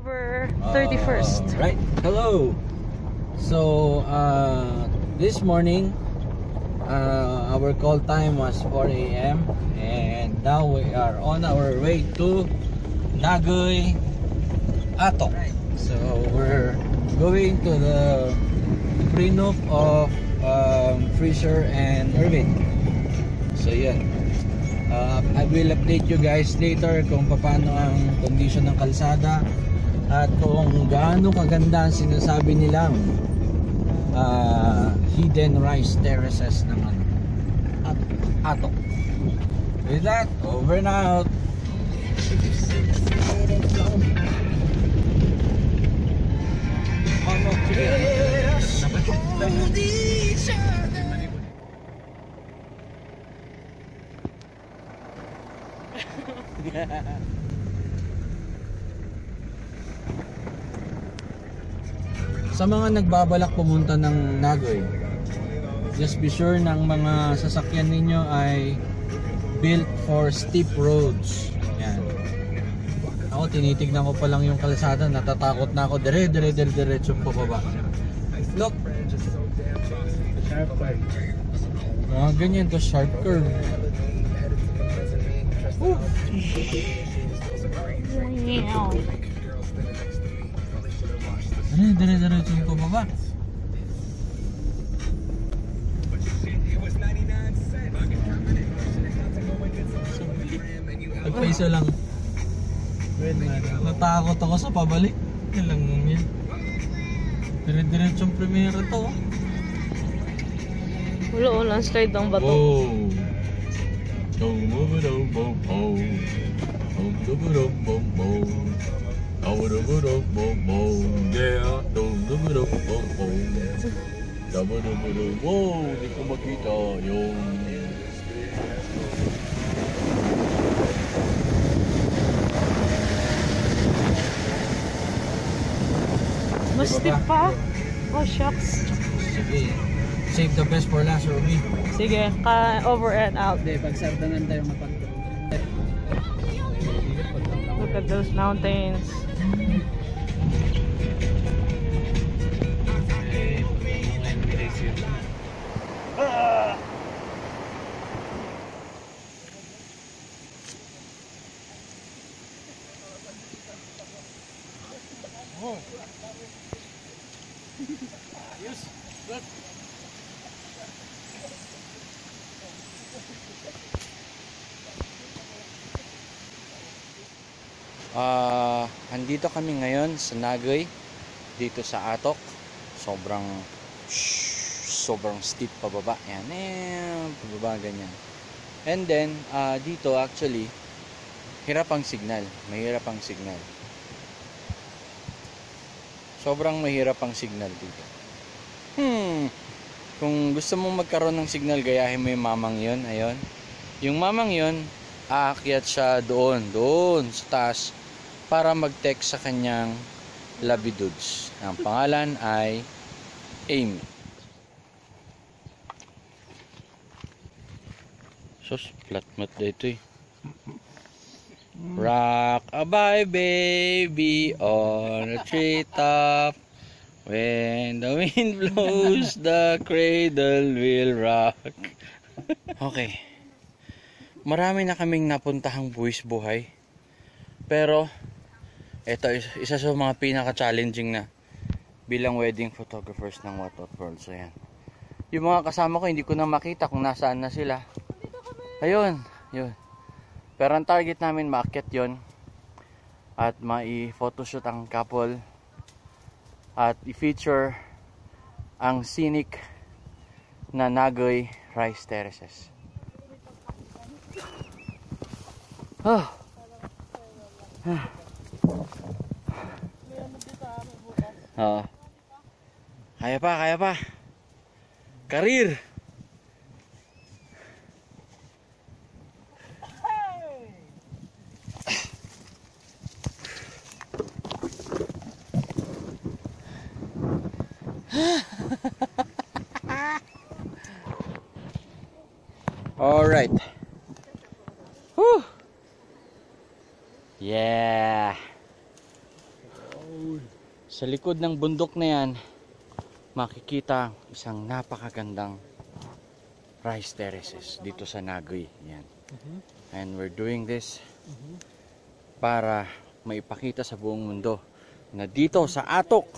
October 31st. Right. Hello. So this morning our call time was 4 a.m. and now we are on our way to Nagoy Atok. So we're going to the pre-noof of Fraser and Irvin. So yan. I will update you guys later kung paano ang condition ng kalsada at kung gaano kaganda ang sinasabi nilang hidden rice terraces ng Atok. With that, over and out. Sa mga nagbabalak pumunta ng Nagoy, just be sure ng mga sasakyan ninyo ay built for steep roads. Yan. Ako tinitignan ko pa lang yung kalsada, natatakot na ako. Diretso pa baba. Look. Sharp curve. Mga ganyan to, sharp curve. Diretso pa baba. Nagpaiso lang. Natakot ako sa pabalik. Yan lang yan. Diretso yung primera to. Wala slide ng bato. Wow, di ko makita yung mas steep pa? Oh shucks. Sige, save the best for last, Ruby. Sige, over and out. Hindi, pagsardanan tayo mapagod. Look at those mountains. Andito kami ngayon sa Nagoy, dito sa Atok. Sobrang steep pababa. Yan, pababa ganyan. And then dito actually hirap ang signal, mahirap ang signal. Sobrang mahirap ang signal dito. Kung gusto mong magkaroon ng signal, gayahin mo yung mamang yun. Ayun. Yung mamang yun, aakyat siya doon sa taas para mag-text sa kanyang labidudes. Ang pangalan ay Amy. Sus, flatmat dito eh. Rock-a-bye baby on a treetop. When the wind blows, the cradle will rock. Okay. Marami na kaming napuntahang buwis buhay. Pero ito isa sa mga pinaka-challenging na bilang wedding photographers ng What World. So yan. Yung mga kasama ko hindi ko na makita kung nasaan na sila. Ayun, yun. Pero ang target namin maakyat yon at mai-photoshoot ang couple at i-feature ang scenic na Nagoy Rice Terraces. Kaya pa. Karir. All right. Whew. Yeah. Sa likod ng bundok na yan, makikita isang napakagandang rice terraces dito sa Nagoy. Yan. And we're doing this para maipakita sa buong mundo na dito sa Atok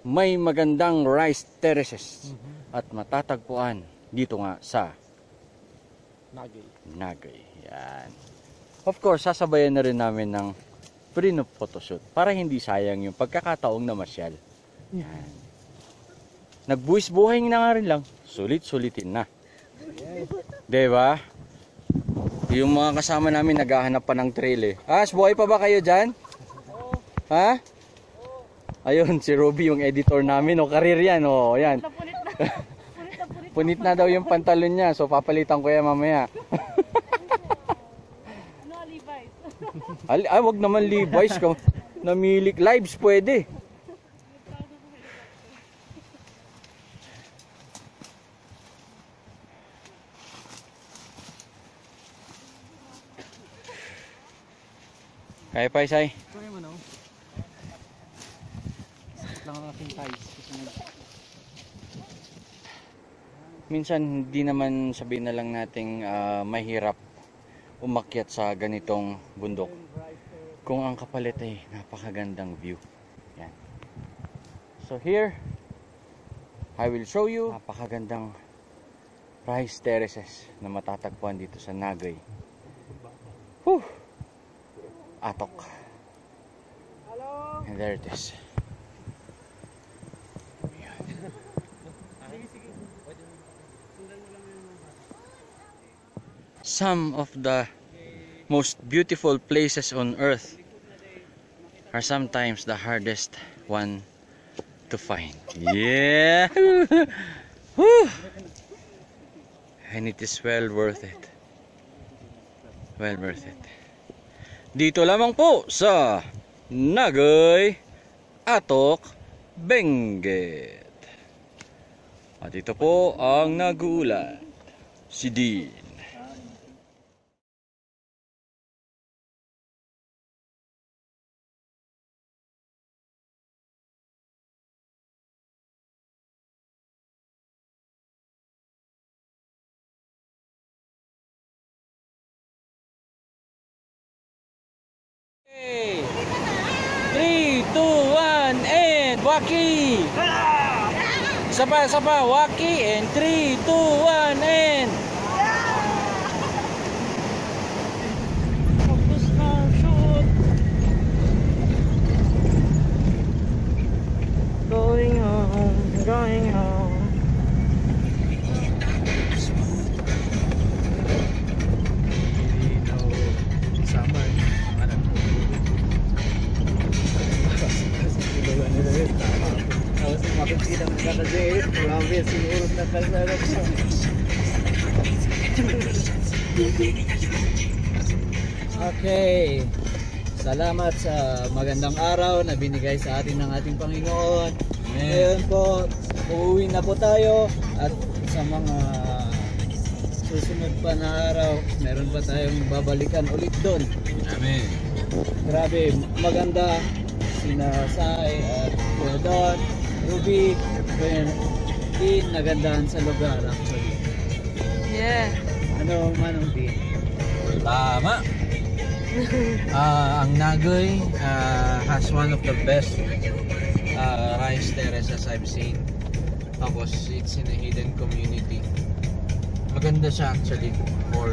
may magandang rice terraces at matatagpuan dito nga sa Nagoy. Yan. Of course, sasabayan na rin namin ng pre-nup photoshoot para hindi sayang yung pagkakataong namasyal. Yan. Nagbuwis buhay na nga rin lang, sulit-sulitin na. Diba? Yung mga kasama namin naghahanap pa ng trail eh. Buhay pa ba kayo dyan? Ha? Ayun, si Ruby yung editor namin. O, karir yan. O, yan. Punit na daw yung pantalon niya. So, papalitan ko yan mamaya. Wag naman Levi's. Namili. Lives pwede. Kaya pa, Isay? Kaya mo no? Sakit lang ang aking ties. Minsan hindi naman sabihin na lang nating mahirap umakyat sa ganitong bundok kung ang kapalit ay napakagandang view. Yan. So here I will show you napakagandang rice terraces na matatagpuan dito sa Nagoy. Whew! Atok. And there it is. Some of the most beautiful places on earth are sometimes the hardest one to find. Yeah. Woo. And it is well worth it. Well worth it. Dito lamang po sa Nagoy, Atok, Benguet. At ito po ang nagulat, si Dean. Okay. 3, 2, 1, and Waki! Isa pa, Waki, and 3, 2, 1, and Focus na, shoot. Going home, going home. Okay. Salamat sa magandang araw na binigay sa atin ng ating Panginoon. Ngayon po, uuwi na po tayo at sa mga susunod pa na araw, meron pa tayong babalikan ulit doon. Amen. Grabe, maganda. Sina Sai at Don, Ruby, Dean, nagandahan sa lugar actually. Yeah. Manong Dean? Tama. Ang Nagoy has one of the best rice terraces I've seen. Tapos it's in a hidden community. Maganda siya actually for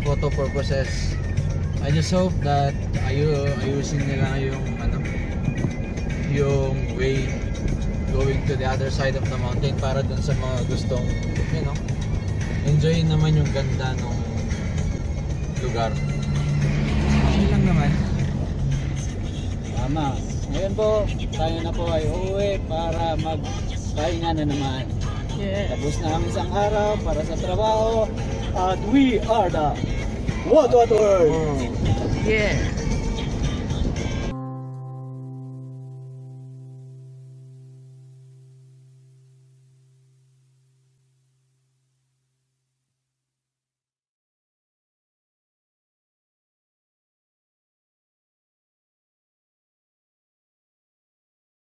photo purposes. I just hope that ayusin nila yung way going to the other side of the mountain para dun sa mga gustong enjoy naman yung ganda ng lugar. Okay lang naman. Tama. Ngayon po, tayo na po ay uuwi para magpahinga na naman. Yeah. Tapos na ang isang araw para sa trabaho at we are the What World! Yeah.